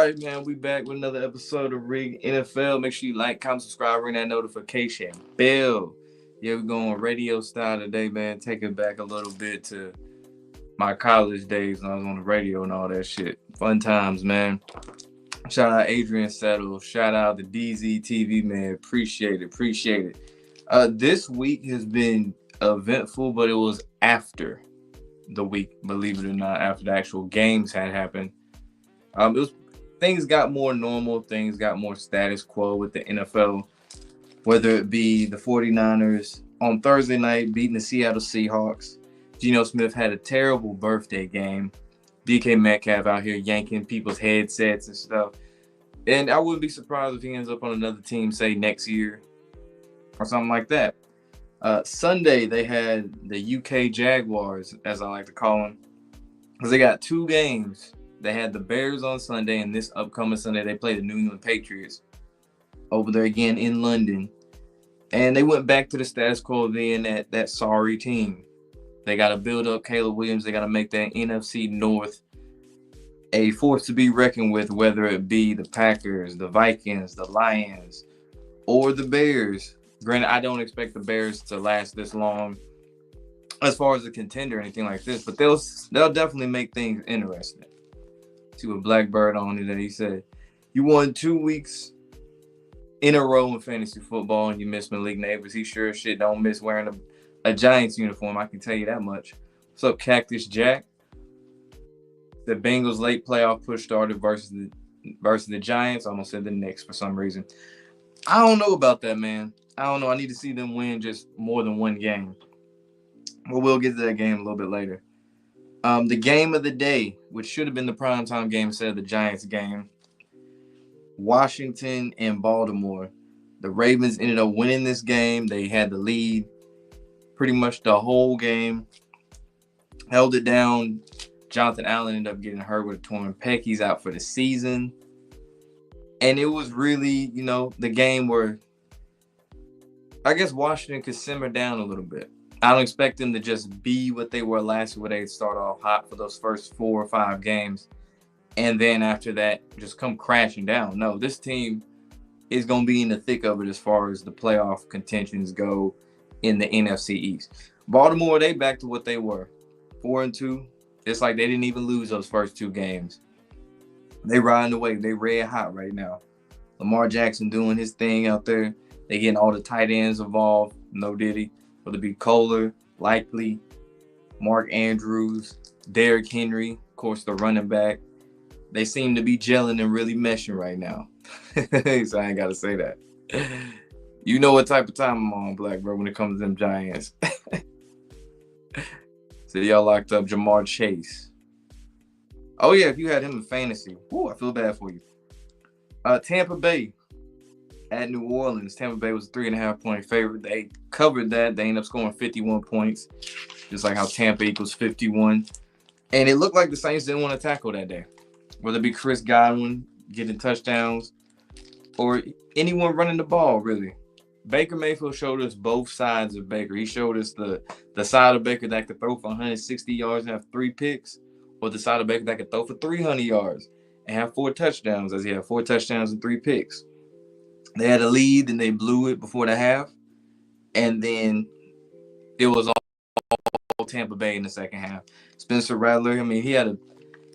right, man. We back with another episode of Rig NFL. Make sure you like, comment, subscribe, ring that notification bell. Yeah, we're going radio style today, man. Take it back a little bit to my college days when I was on the radio and all that shit. Fun times, man. Shout out Adrian Settle. Shout out the DZ TV, man. Appreciate it. This week has been eventful, but it was after the week, believe it or not, after the actual games had happened. It was things got more normal, things got more status quo with the NFL, whether it be the 49ers on Thursday night beating the Seattle Seahawks. Geno Smith had a terrible birthday game. DK Metcalf out here yanking people's headsets and stuff. And I wouldn't be surprised if he ends up on another team, say next year or something like that. Sunday, they had the UK Jaguars, as I like to call them, because they got two games. They had the Bears on Sunday, and this upcoming Sunday, they play the New England Patriots over there again in London. And they went back to the status quo of being that sorry team. They got to build up Caleb Williams. They got to make that NFC North a force to be reckoned with, whether it be the Packers, the Vikings, the Lions, or the Bears. Granted, I don't expect the Bears to last this long as far as a contender or anything like this, but they'll definitely make things interesting. See what Blackbird on it that he said, you won 2 weeks in a row in fantasy football and you miss Malik Neighbors. He sure as shit don't miss wearing a Giants uniform. I can tell you that much. What's up, Cactus Jack? The Bengals late playoff push started versus the Giants. I almost said the Knicks for some reason. I don't know about that, man. I don't know. I need to see them win just more than one game. Well, we'll get to that game a little bit later. The game of the day, which should have been the primetime game instead of the Giants game, Washington and Baltimore. The Ravens ended up winning this game. They had the lead pretty much the whole game, held it down. Jonathan Allen ended up getting hurt with a torn pec. He's out for the season. And it was really, the game where I guess Washington could simmer down a little bit. I don't expect them to just be what they were last year, where they start off hot for those first 4 or 5 games, and then after that, just come crashing down. No, this team is going to be in the thick of it as far as the playoff contentions go in the NFC East. Baltimore, they back to what they were, 4-2. It's like they didn't even lose those first 2 games. They riding the wave. They red hot right now. Lamar Jackson doing his thing out there. They getting all the tight ends involved. No Diddy. Whether it be Kohler, Likely, Mark Andrews, Derrick Henry, of course, the running back. They seem to be gelling and really meshing right now. So I ain't got to say that. You know what type of time I'm on, Black Bro, when it comes to them Giants. So y'all locked up Jamar Chase. Oh, yeah, if you had him in fantasy. Whoo, I feel bad for you. Tampa Bay at New Orleans. Tampa Bay was a 3.5-point favorite. They covered that. They ended up scoring 51 points, just like how Tampa equals 51. And it looked like the Saints didn't want to tackle that day, whether it be Chris Godwin getting touchdowns or anyone running the ball, really. Baker Mayfield showed us both sides of Baker. He showed us the side of Baker that could throw for 160 yards and have 3 picks, or the side of Baker that could throw for 300 yards and have 4 touchdowns, as he had 4 touchdowns and 3 picks. They had a lead, and they blew it before the half, and then it was all Tampa Bay in the second half. Spencer Rattler, I mean, he had an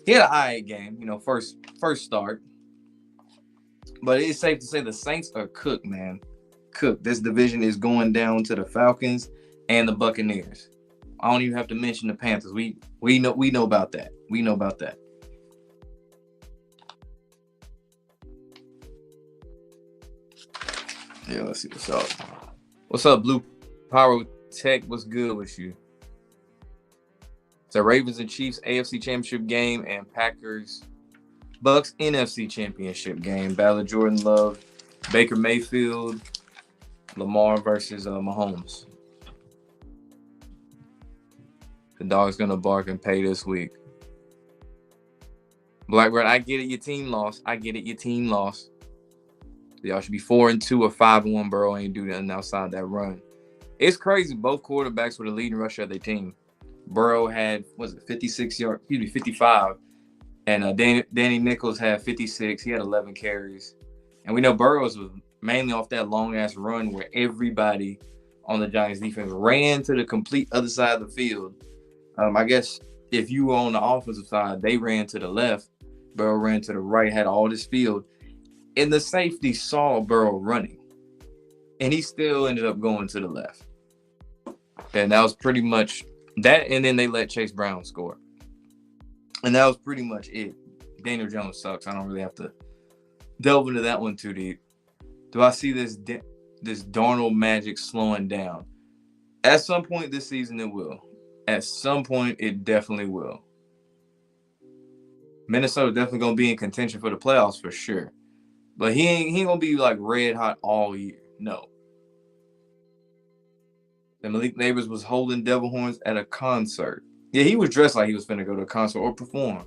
alright game, first start. But it's safe to say the Saints are cooked, man. Cooked. This division is going down to the Falcons and the Buccaneers. I don't even have to mention the Panthers. We know about that. We know about that. Yeah, let's see what's up. What's up, Blue Pyro Tech? What's good with you? It's a Ravens and Chiefs AFC Championship game and Packers Bucks NFC Championship game. Battle of Jordan Love, Baker Mayfield, Lamar versus Mahomes. The dog's gonna bark and pay this week. Blackbird, I get it. Your team lost. Y'all should be 4-2 or 5-1. Burrow ain't do nothing outside that run. It's crazy. Both quarterbacks were the leading rusher of their team. Burrow had 55. And Danny Nichols had 56. He had 11 carries. And we know Burrows was mainly off that long-ass run where everybody on the Giants defense ran to the complete other side of the field. I guess if you were on the offensive side, they ran to the left. Burrow ran to the right, had all this field. And the safety saw Burrow running. And he still ended up going to the left. And that was pretty much that. And then they let Chase Brown score. And that was pretty much it. Daniel Jones sucks. I don't really have to delve into that one too deep. Do I see this Darnold magic slowing down? At some point this season, it will. At some point, it definitely will. Minnesota definitely gonna be in contention for the playoffs for sure. But he ain't gonna be like red hot all year. No. And Malik Neighbors was holding devil horns at a concert. Yeah, he was dressed like he was finna go to a concert or perform.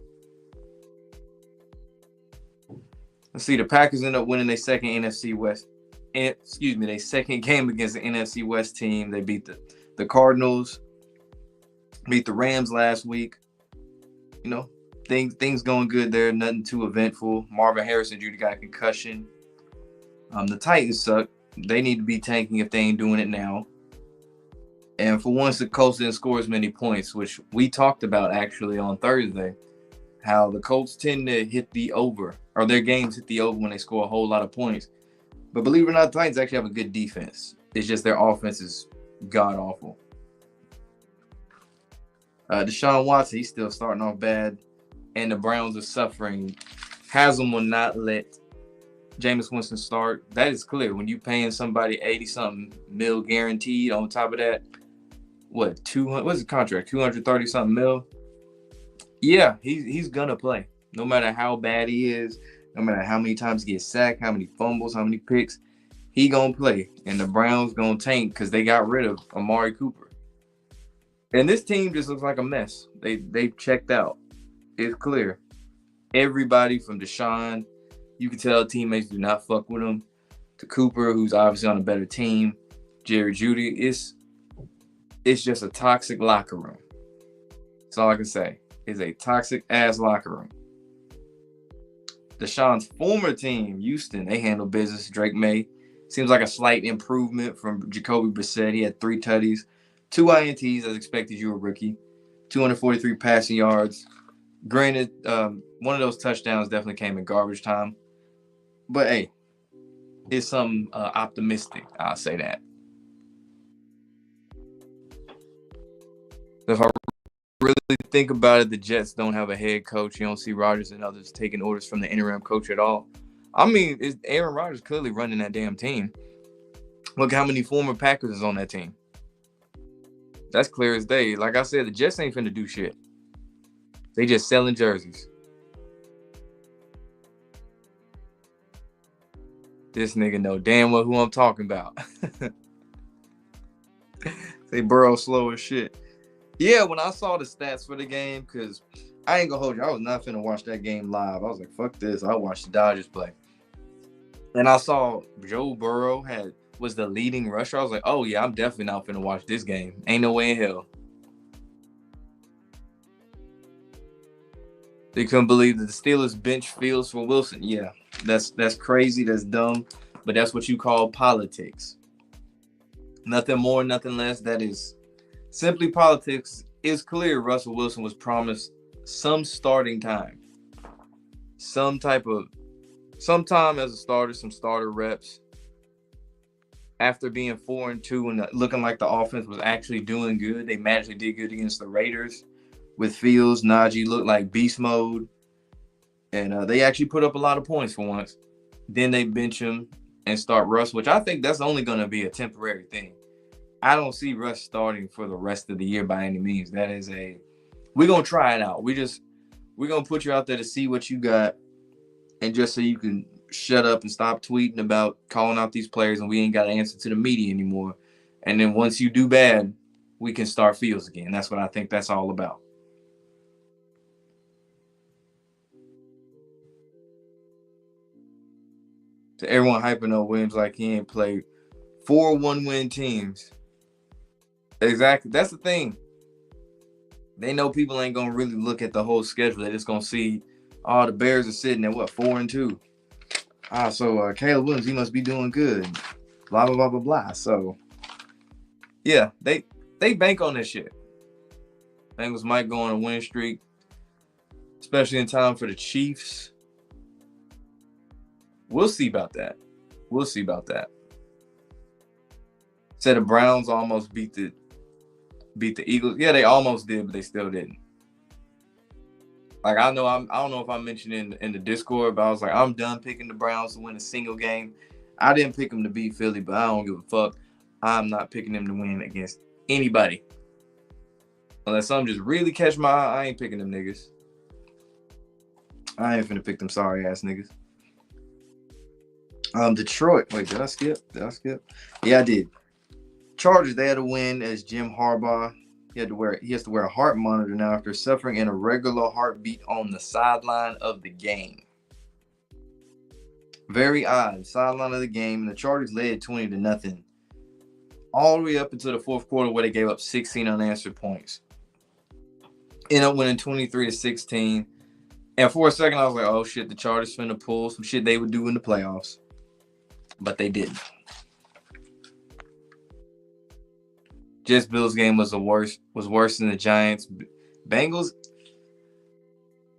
Let's see, the Packers end up winning their second NFC West. Their second game against the NFC West team. They beat the Cardinals, beat the Rams last week. You know, things going good there. Nothing too eventful. Marvin Harrison Jr. got a concussion. The Titans suck. They need to be tanking if they ain't doing it now. And for once, the Colts didn't score as many points, which we talked about actually on Thursday. How the Colts tend to hit the over, or their games hit the over when they score a whole lot of points. But believe it or not, the Titans actually have a good defense. It's just their offense is god-awful. Deshaun Watson, he's still starting off bad, and the Browns are suffering. Haslam will not let Jameis Winston start. That is clear. When you paying somebody 80-something mil guaranteed on top of that, what's the contract? 230-something mil? Yeah, he's gonna play. No matter how bad he is, no matter how many times he gets sacked, how many fumbles, how many picks, he gonna play. And the Browns gonna tank because they got rid of Amari Cooper. And this team just looks like a mess. They've checked out. It's clear. Everybody from Deshaun, you can tell teammates do not fuck with him, to Cooper, who's obviously on a better team, Jerry Jeudy. It's just a toxic locker room. That's all I can say. It's a toxic ass locker room. Deshaun's former team, Houston, they handle business. Drake May seems like a slight improvement from Jacoby Brissett. He had 3 tutties, 2 INTs as expected. You were a rookie. 243 passing yards. Granted, one of those touchdowns definitely came in garbage time. But hey, it's something optimistic. I'll say that. If I really think about it, the Jets don't have a head coach. You don't see Rodgers and others taking orders from the interim coach at all. I mean, is Aaron Rodgers clearly running that damn team? Look how many former Packers is on that team. That's clear as day. Like I said, the Jets ain't finna do shit. They just selling jerseys. This nigga know damn well who I'm talking about. They Burrow slow as shit. Yeah, when I saw the stats for the game, because I ain't gonna hold you, I was not finna watch that game live. I was like, fuck this. I'll watch the Dodgers play. And I saw Joe Burrow was the leading rusher. I was like, oh yeah, I'm definitely not finna watch this game. Ain't no way in hell. They couldn't believe that the Steelers bench Fields for Wilson. Yeah, that's crazy. That's dumb. But that's what you call politics. Nothing more, nothing less. That is simply politics. It's clear Russell Wilson was promised some starting time. Sometime as a starter, some starter reps. After being 4-2 and looking like the offense was actually doing good, they magically did good against the Raiders. With Fields, Najee looked like beast mode. And they actually put up a lot of points for once. Then they bench him and start Russ, which I think that's only going to be a temporary thing. I don't see Russ starting for the rest of the year by any means. That is we're going to try it out. We're going to put you out there to see what you got. And just so you can shut up and stop tweeting about calling out these players and we ain't got to answer to the media anymore. And then once you do bad, we can start Fields again. That's what I think that's all about. To everyone hyping up Williams like he ain't played 4 1-win teams. Exactly. That's the thing. They know people ain't going to really look at the whole schedule. They're just going to see Oh, the Bears are sitting at what, 4-2? So Caleb Williams, he must be doing good. Blah blah blah blah blah. So yeah, they bank on this shit. Bengals might go on a win streak, especially in time for the Chiefs. We'll see about that. Said the Browns almost beat the Eagles. Yeah, they almost did, but they still didn't. Like I don't know if I mentioned in the Discord, but I was like, I'm done picking the Browns to win a single game. I didn't pick them to beat Philly, but I don't give a fuck. I'm not picking them to win against anybody. Unless some just really catch my eye, I ain't picking them niggas. I ain't finna pick them sorry ass niggas. Detroit. Wait, did I skip? Yeah, I did. Chargers, they had to win as Jim Harbaugh. He has to wear a heart monitor now after suffering an irregular heartbeat on the sideline of the game. Very odd. Sideline of the game, and the Chargers led 20-0. All the way up until the fourth quarter where they gave up 16 unanswered points. Ended up winning 23-16. And for a second, I was like, oh shit, the Chargers finna pull some shit they would do in the playoffs. But they didn't. Jets Bills game was worse than the Giants. Bengals,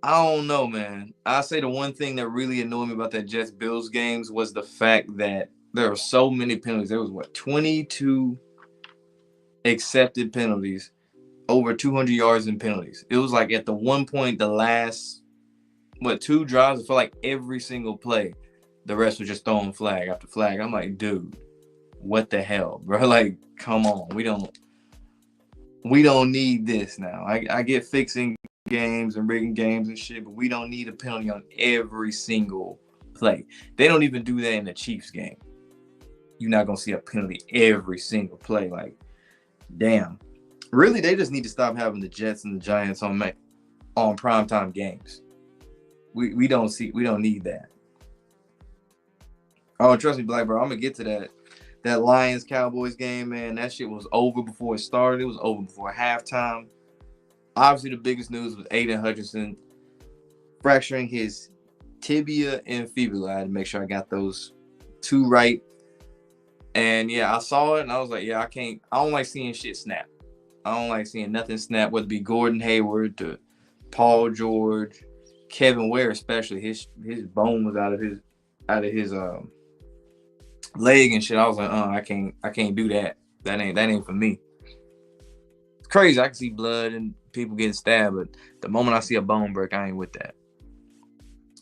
I don't know, man. I say the one thing that really annoyed me about that Jets Bills games was the fact that there were so many penalties. There was 22 accepted penalties, over 200 yards in penalties. It was like at the one point, the last 2 drives, I felt like every single play, the rest was just throwing flag after flag. I'm like, dude, what the hell, bro? Like, come on, we don't need this now. I get fixing games and rigging games and shit, but we don't need a penalty on every single play. They don't even do that in the Chiefs game. You're not gonna see a penalty every single play. Like, damn. Really, they just need to stop having the Jets and the Giants on primetime games. We don't need that. Oh, trust me, Black bro, I'm gonna get to that Lions Cowboys game, man. That shit was over before it started. It was over before halftime. Obviously, the biggest news was Aiden Hutchinson fracturing his tibia and fibula. I had to make sure I got those 2 right. And yeah, I saw it and I was like, yeah, I don't like seeing shit snap. I don't like seeing nothing snap, whether it be Gordon Hayward to Paul George, Kevin Ware, especially his bone was out of his leg and shit. I was like, I can't do that. That ain't for me. It's crazy. I can see blood and people getting stabbed, but the moment I see a bone break, I ain't with that.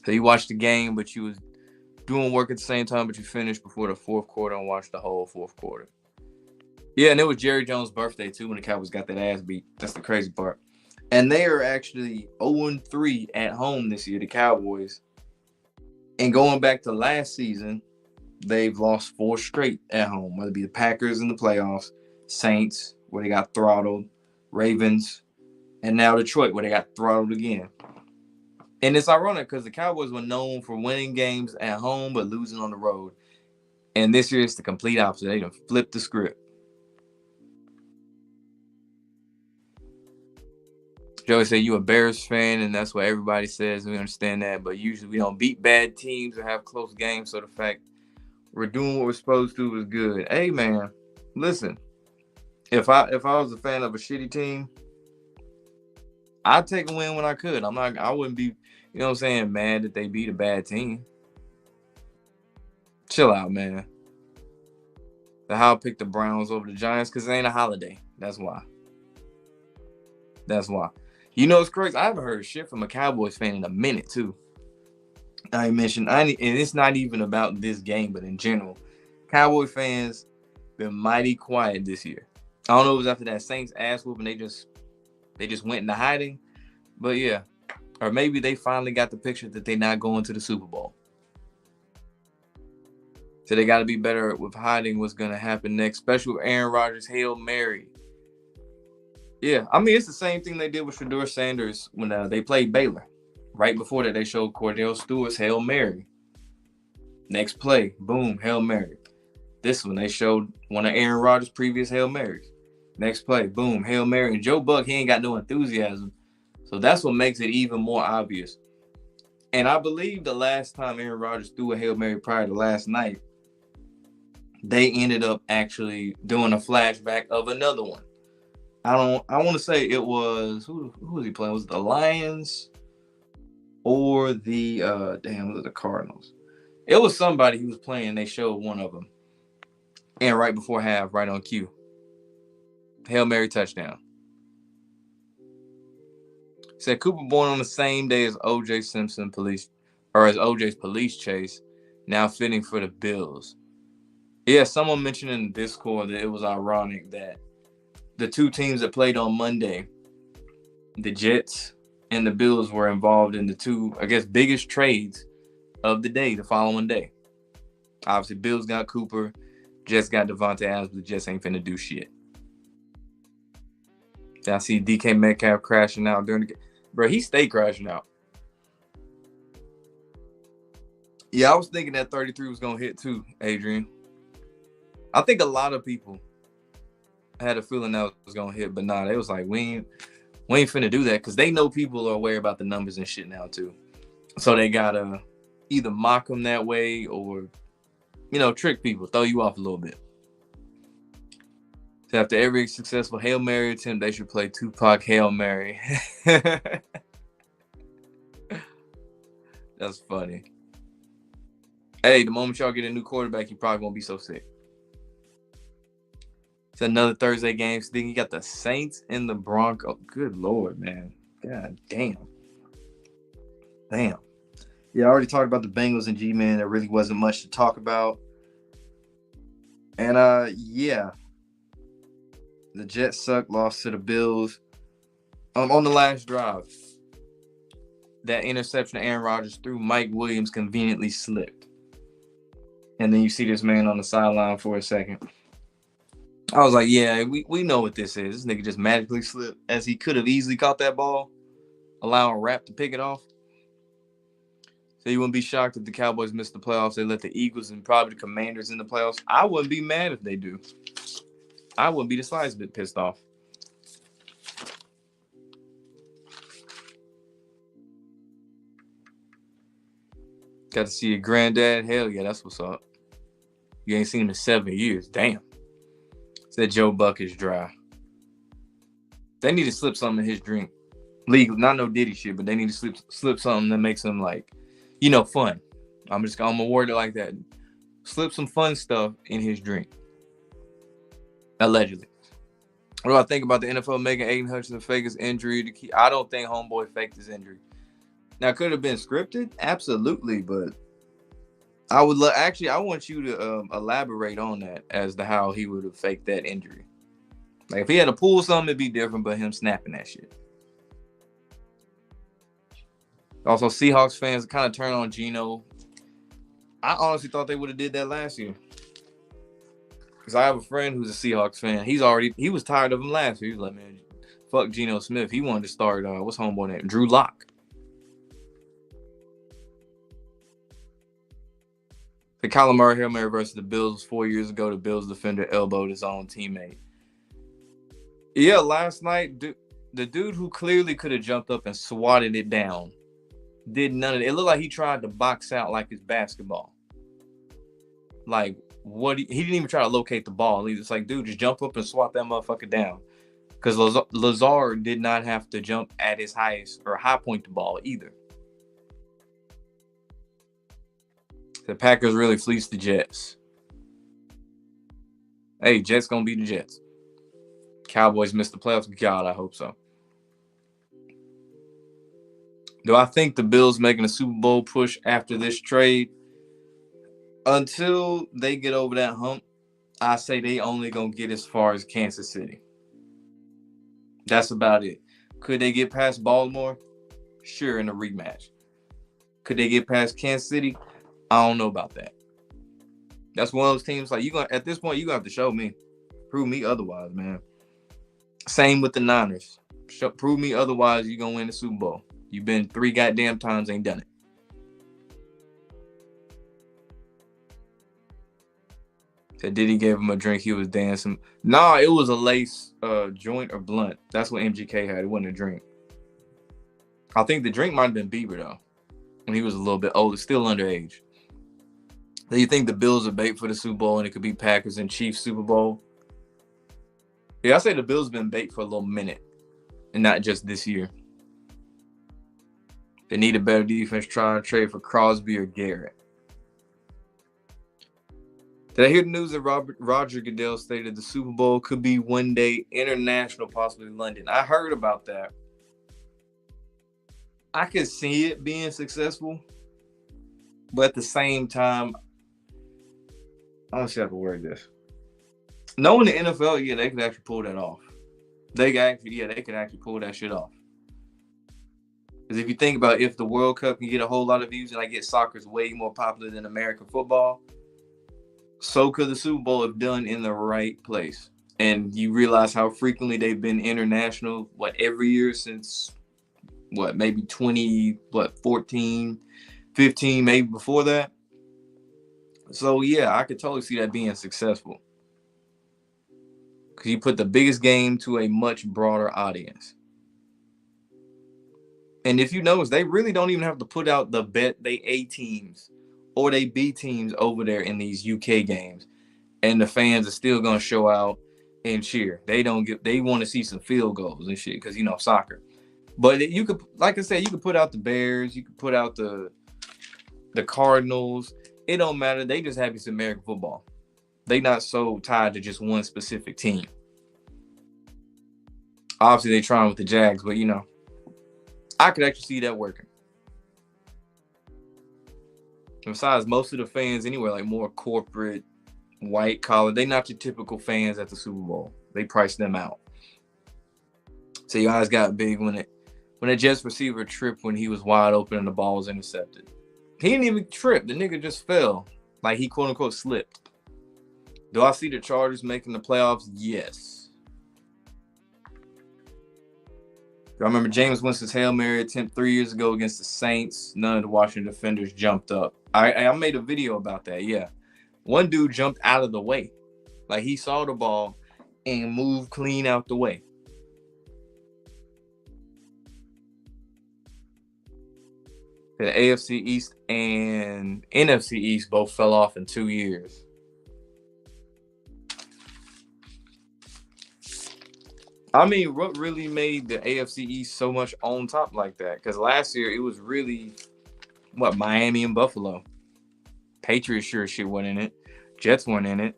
So you watched the game, but you was doing work at the same time, but you finished before the fourth quarter and watched the whole fourth quarter. Yeah, and it was Jerry Jones' birthday too when the Cowboys got that ass beat. That's the crazy part. And they are actually 0-3 at home this year, the Cowboys. And going back to last season, they've lost 4 straight at home, whether it be the Packers in the playoffs, Saints, where they got throttled, Ravens, and now Detroit, where they got throttled again. And it's ironic because the Cowboys were known for winning games at home but losing on the road. And this year it's the complete opposite. They done flipped the script. Joey said you a Bears fan, and that's what everybody says. We understand that, but usually we don't beat bad teams or have close games. So the fact we're doing what we're supposed to is good. Hey man, listen, if I was a fan of a shitty team, I'd take a win when I could. I wouldn't be, you know what I'm saying, mad that they beat a bad team. Chill out, man. I'll pick the Browns over the Giants because it ain't a holiday. That's why. You know, it's crazy. I haven't heard shit from a Cowboys fan in a minute, too. And it's not even about this game, but in general, Cowboy fans been mighty quiet this year. I don't know if it was after that Saints ass whooping, they just went into hiding. But yeah, or maybe they finally got the picture that they're not going to the Super Bowl. So they got to be better with hiding what's going to happen next, especially with Aaron Rodgers' Hail Mary. Yeah, I mean, it's the same thing they did with Shedeur Sanders when they played Baylor. Right before that, they showed Cordell Stewart's Hail Mary. Next play, boom, Hail Mary. This one, they showed one of Aaron Rodgers' previous Hail Marys. Next play, boom, Hail Mary. And Joe Buck, he ain't got no enthusiasm. So that's what makes it even more obvious. And I believe the last time Aaron Rodgers threw a Hail Mary prior to last night, they ended up actually doing a flashback of another one. I want to say it was who was he playing? Was it the Lions or the was it the Cardinals? It was somebody he was playing. They showed one of them, and right before half, right on cue, Hail Mary touchdown. Said Cooper born on the same day as O.J. Simpson police, or as O.J.'s police chase, now fitting for the Bills. Yeah, someone mentioned in the Discord that it was ironic that the two teams that played on Monday, the Jets and the Bills, were involved in the two, I guess, biggest trades of the day, the following day. Obviously, Bills got Cooper, Jets got Devontae Adams, but the Jets ain't finna do shit. I see DK Metcalf crashing out during the game. Bro, he stayed crashing out. Yeah, I was thinking that 33 was going to hit too, Adrian. I think a lot of people had a feeling that was going to hit, but nah, they was like, we ain't finna do that, because they know people are aware about the numbers and shit now too. So they got to either mock them that way or, trick people, throw you off a little bit. So after every successful Hail Mary attempt, they should play Tupac Hail Mary. That's funny. Hey, the moment y'all get a new quarterback, you probably won't be so sick. It's another Thursday game. So then you got the Saints and the Broncos. Good Lord, man. God damn. Damn. Yeah, I already talked about the Bengals and G-Man. There really wasn't much to talk about. And, yeah. The Jets suck, lost to the Bills. On the last drive, that interception Aaron Rodgers threw, Mike Williams conveniently slipped. And then you see this man on the sideline for a second. I was like, yeah, we know what this is. This nigga just magically slipped, as he could have easily caught that ball, allowing Rapp to pick it off. So you wouldn't be shocked if the Cowboys missed the playoffs. They let the Eagles and probably the Commanders in the playoffs. I wouldn't be mad if they do. I wouldn't be the slightest bit pissed off. Got to see your granddad? Hell yeah, that's what's up. You ain't seen him in 7 years. Damn. Said Joe Buck is dry. They need to slip something in his drink. Legal, not no Diddy shit, but they need to slip something that makes him fun. I'm gonna word it like that. Slip some fun stuff in his drink. Allegedly. What do I think about the NFL making Aiden Hutchinson fake his injury? I don't think homeboy faked his injury. Now, could have been scripted? Absolutely, but I would I want you to elaborate on that as to how he would have faked that injury. Like, if he had to pull something, it'd be different, but him snapping that shit. Also, Seahawks fans kind of turn on Geno. I honestly thought they would have did that last year. Because I have a friend who's a Seahawks fan. He was tired of him last year. He was like, man, fuck Geno Smith. He wanted to start, what's homeboy name? Drew Lock. The Kyler Murray Hail Mary versus the Bills 4 years ago. The Bills defender elbowed his own teammate. Yeah, last night, the dude who clearly could have jumped up and swatted it down did none of it. It looked like he tried to box out like it's basketball. Like, he didn't even try to locate the ball. It's like, dude, just jump up and swat that motherfucker down. Because Lazard did not have to jump at his highest or high point the ball either. The Packers really fleeced the Jets. Hey, Jets gonna beat the Jets. Cowboys missed the playoffs. God, I hope so. Do I think the Bills making a Super Bowl push after this trade? Until they get over that hump, I say they only gonna get as far as Kansas City. That's about it. Could they get past Baltimore? Sure, in a rematch. Could they get past Kansas City? I don't know about that. That's one of those teams, like, at this point, you're gonna have to show me. Prove me otherwise, man. Same with the Niners. Prove me otherwise, you're gonna win the Super Bowl. You've been 3 goddamn times, ain't done it. Said Diddy gave him a drink, he was dancing. Nah, it was a lace joint or blunt. That's what MGK had. It wasn't a drink. I think the drink might have been Bieber, though. when he was a little bit older, still underage. Do you think the Bills are bait for the Super Bowl and it could be Packers and Chiefs Super Bowl? Yeah, I say the Bills have been bait for a little minute and not just this year. They need a better defense. Try and trade for Crosby or Garrett. Did I hear the news that Roger Goodell stated the Super Bowl could be one day international, possibly London? I heard about that. I could see it being successful, but at the same time, I don't see how to word this. Knowing the NFL, yeah, they could actually pull that off. They could actually pull that shit off. Because if you think about if the World Cup can get a whole lot of views and I get soccer's way more popular than American football, so could the Super Bowl if done in the right place. And you realize how frequently they've been international, every year since, maybe 14, 15, maybe before that. So, yeah, I could totally see that being successful. Because you put the biggest game to a much broader audience. And if you notice, they really don't even have to put out they A teams or they B teams over there in these UK games. And the fans are still going to show out and cheer. They want to see some field goals and shit because, soccer. But you could, like I said, you could put out the Bears. You could put out the Cardinals. It don't matter. They just happy it's American football. They not so tied to just one specific team. Obviously, they trying with the Jags, but, I could actually see that working. Besides, most of the fans anywhere, like more corporate, white collar, they not your typical fans at the Super Bowl. They price them out. So your eyes got big when a Jets receiver tripped when he was wide open and the ball was intercepted. He didn't even trip. The nigga just fell. Like he quote unquote slipped. Do I see the Chargers making the playoffs? Yes. I remember Jameis Winston's Hail Mary attempt 3 years ago against the Saints. None of the Washington defenders jumped up. I made a video about that, yeah. One dude jumped out of the way. Like he saw the ball and moved clean out the way. The AFC East and NFC East both fell off in 2 years. I mean, what really made the AFC East so much on top like that? Because last year it was really, Miami and Buffalo. Patriots sure shit went in it. Jets weren't in it.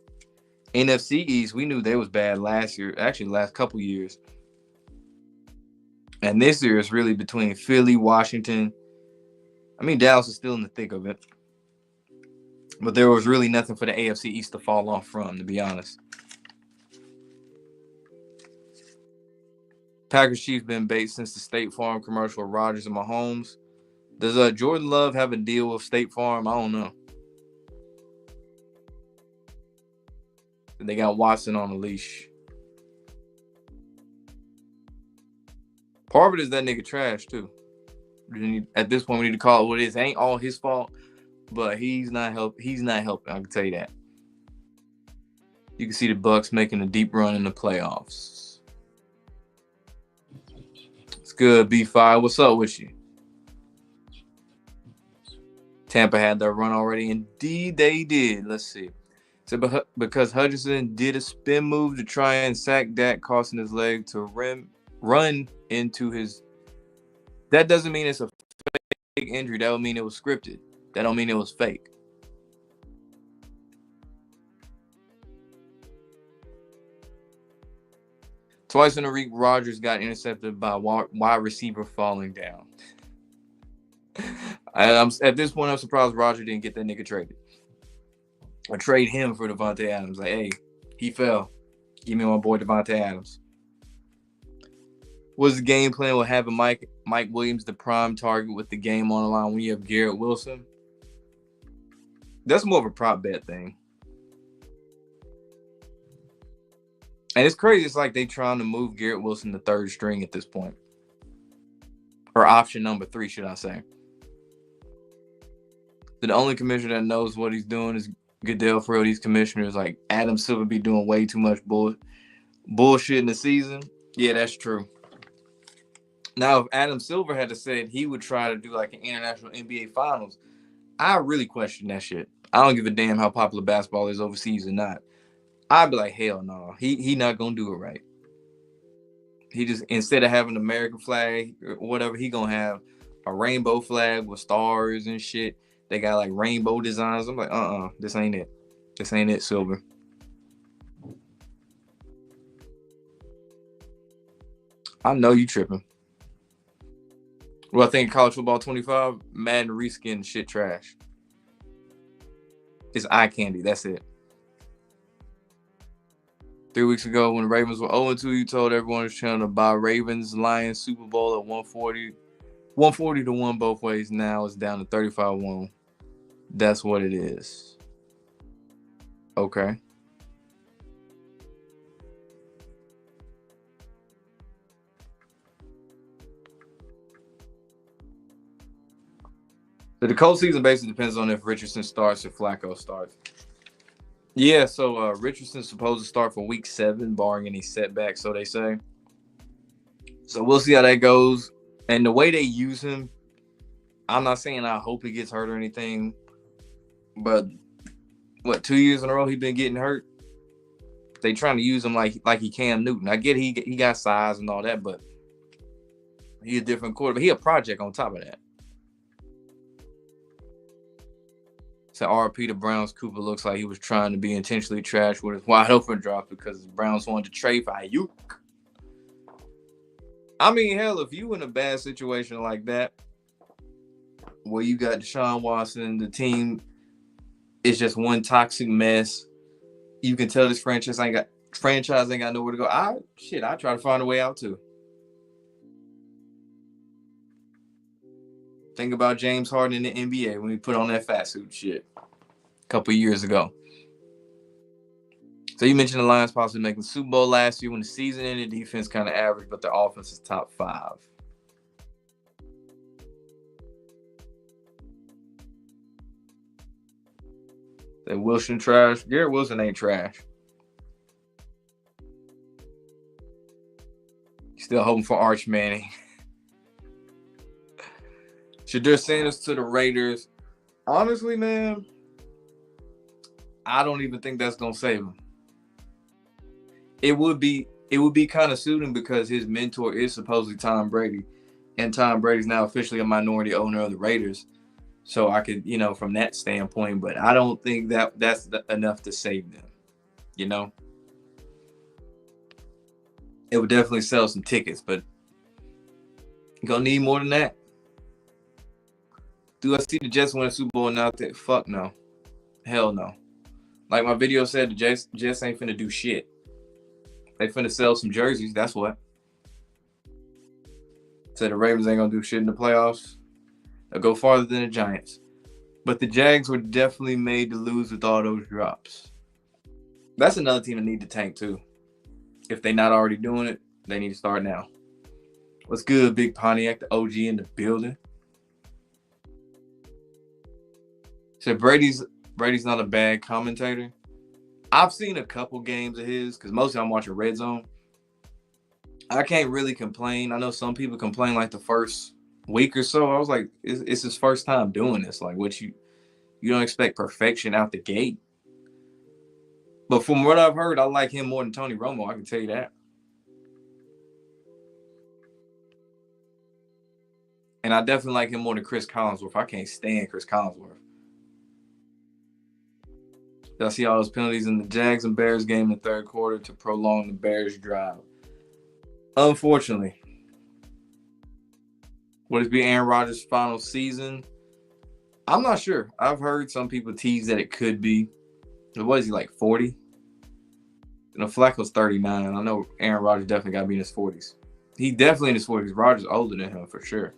NFC East, we knew they was bad last year. Actually, last couple years. And this year is really between Philly, Washington. I mean, Dallas is still in the thick of it. But there was really nothing for the AFC East to fall off from, to be honest. Packers Chiefs been bait since the State Farm commercial with Rodgers and Mahomes. Does Jordan Love have a deal with State Farm? I don't know. They got Watson on a leash. Part of it is that nigga trash too. At this point, we need to call it what it is. It ain't all his fault, but he's not helping. I can tell you that. You can see the Bucs making a deep run in the playoffs. It's good, B5. What's up with you? Tampa had their run already. Indeed, they did. Let's see. So because Hutchinson did a spin move to try and sack Dak, costing his leg to run into his. That doesn't mean it's a fake injury. That would mean it was scripted. That don't mean it was fake. Twice in a week, Rodgers got intercepted by wide receiver falling down. At this point, I'm surprised Rodgers didn't get that nigga traded. Or trade him for Davante Adams. Like, hey, he fell. Give me my boy Davante Adams. What's the game plan with having Mike Williams the prime target with the game on the line when you have Garrett Wilson? That's more of a prop bet thing. And it's crazy. It's like they trying to move Garrett Wilson to third string at this point. Or option number 3, should I say. The only commissioner that knows what he's doing is Goodell. For real, these commissioners like Adam Silver be doing way too much bullshit in the season. Yeah, that's true. Now, if Adam Silver had to said he would try to do like an international NBA Finals, I really question that shit. I don't give a damn how popular basketball is overseas or not. I'd be like, hell no, he not gonna do it right. He just, instead of having an American flag or whatever, he gonna have a rainbow flag with stars and shit. They got like rainbow designs. I'm like, this ain't it. This ain't it, Silver. I know you tripping. Well, I think college football 25, Madden reskin shit trash. It's eye candy. That's it. 3 weeks ago, when the Ravens were 0-2, you told everyone on this channel to buy Ravens Lions Super Bowl at 140 to 1 both ways. Now it's down to 35-1. That's what it is. Okay. So the cold season basically depends on if Richardson starts or Flacco starts. Yeah, so Richardson's supposed to start for week 7, barring any setbacks, so they say. So we'll see how that goes. And the way they use him, I'm not saying I hope he gets hurt or anything, but 2 years in a row he been getting hurt? They trying to use him like he Cam Newton. I get he got size and all that, but he a different quarterback. He a project on top of that. So RP to Browns, Cooper looks like he was trying to be intentionally trash with his wide open drop because the Browns wanted to trade for Ayuk. I mean, hell, if you in a bad situation like that, where you got Deshaun Watson, the team is just one toxic mess. You can tell this franchise ain't got nowhere to go. I try to find a way out too. Think about James Harden in the NBA when he put on that fat suit shit a couple years ago. So you mentioned the Lions possibly making the Super Bowl last year when the season ended. Defense kind of average, but their offense is top 5. That Wilson trash. Garrett Wilson ain't trash. Still hoping for Arch Manning. Shedeur Sanders to the Raiders. Honestly, man, I don't even think that's gonna save him. It would be kind of suiting because his mentor is supposedly Tom Brady, and Tom Brady's now officially a minority owner of the Raiders. So I could, from that standpoint, but I don't think that's enough to save them. It would definitely sell some tickets, but you're gonna need more than that. Do I see the Jets win a Super Bowl now? Fuck no. Hell no. Like my video said, the Jets ain't finna do shit. They finna sell some jerseys, that's what. Said the Ravens ain't gonna do shit in the playoffs. They'll go farther than the Giants. But the Jags were definitely made to lose with all those drops. That's another team that need to tank too. If they're not already doing it, they need to start now. What's good, Big Pontiac, the OG in the building? So Brady's not a bad commentator. I've seen a couple games of his because mostly I'm watching Red Zone. I can't really complain. I know some people complain like the first week or so. I was like, it's his first time doing this. Like, what you don't expect perfection out the gate. But from what I've heard, I like him more than Tony Romo. I can tell you that. And I definitely like him more than Chris Collinsworth. I can't stand Chris Collinsworth. I see all those penalties in the Jags and Bears game in the third quarter to prolong the Bears' drive. Unfortunately, would it be Aaron Rodgers' final season? I'm not sure. I've heard some people tease that it could be. What is he, like 40? Flacco's 39. I know Aaron Rodgers definitely got to be in his 40s. He definitely in his 40s. Rodgers older than him for sure.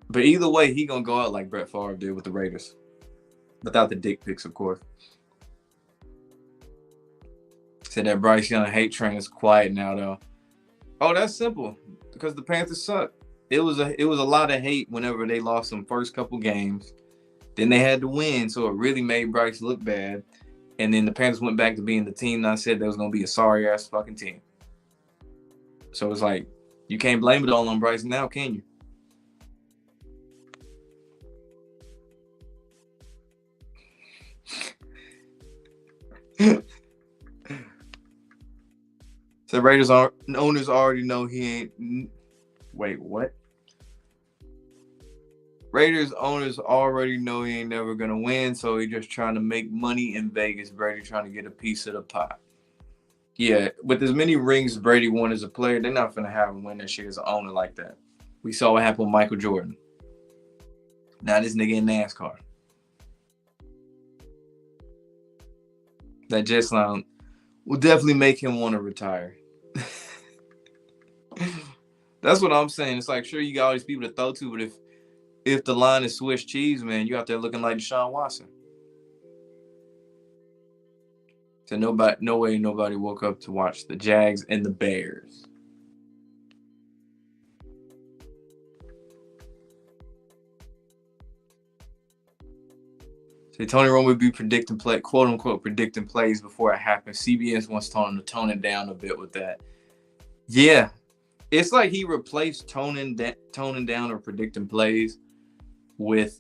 But either way, he going to go out like Brett Favre did with the Raiders. Without the dick pics, of course. Said that Bryce Young hate train is quiet now, though. Oh, that's simple. Because the Panthers suck. It was a lot of hate whenever they lost them first couple games. Then they had to win, so it really made Bryce look bad. And then the Panthers went back to being the team that I said there was going to be a sorry-ass fucking team. So it's like you can't blame it all on Bryce now, can you? So Raiders owners already know he ain't. Wait, what? Raiders owners already know he ain't never gonna win, so he just trying to make money in Vegas. Brady trying to get a piece of the pie. Yeah, with as many rings Brady won as a player, they're not gonna have him win that shit as an owner like that. We saw what happened with Michael Jordan. Now this nigga in NASCAR. That Jets line will definitely make him want to retire. That's what I'm saying. It's like, sure, you got all these people to throw to, but if the line is Swiss cheese, man, you out there looking like Deshaun Watson. So no way nobody woke up to watch the Jags and the Bears. So Tony Romo would be predicting quote unquote predicting plays before it happens. CBS wants to tone it down a bit with that. Yeah, it's like he replaced toning down or predicting plays with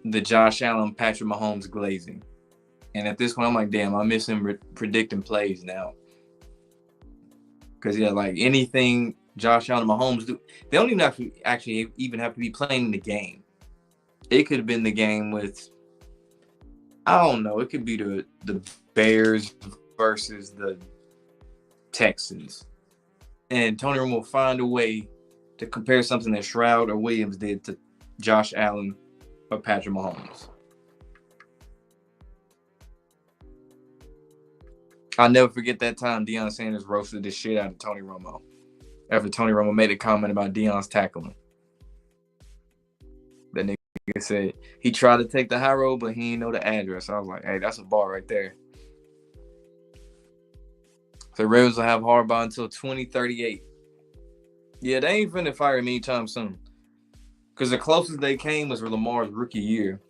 the Josh Allen, Patrick Mahomes glazing. And at this point, I'm like, damn, I miss him predicting plays now. Because, yeah, like anything Josh Allen and Mahomes do, they don't even have to actually even have to be playing in the game. It could have been the game with, I don't know, it could be the Bears versus the Texans. And Tony Romo will find a way to compare something that Stroud or Williams did to Josh Allen or Patrick Mahomes. I'll never forget that time Deion Sanders roasted the shit out of Tony Romo after Tony Romo made a comment about Deion's tackling. That nigga said he tried to take the high road, but he didn't know the address. I was like, hey, that's a bar right there. So Ravens will have Harbaugh until 2038. Yeah, they ain't finna fire him anytime soon. Because the closest they came was for Lamar's rookie year.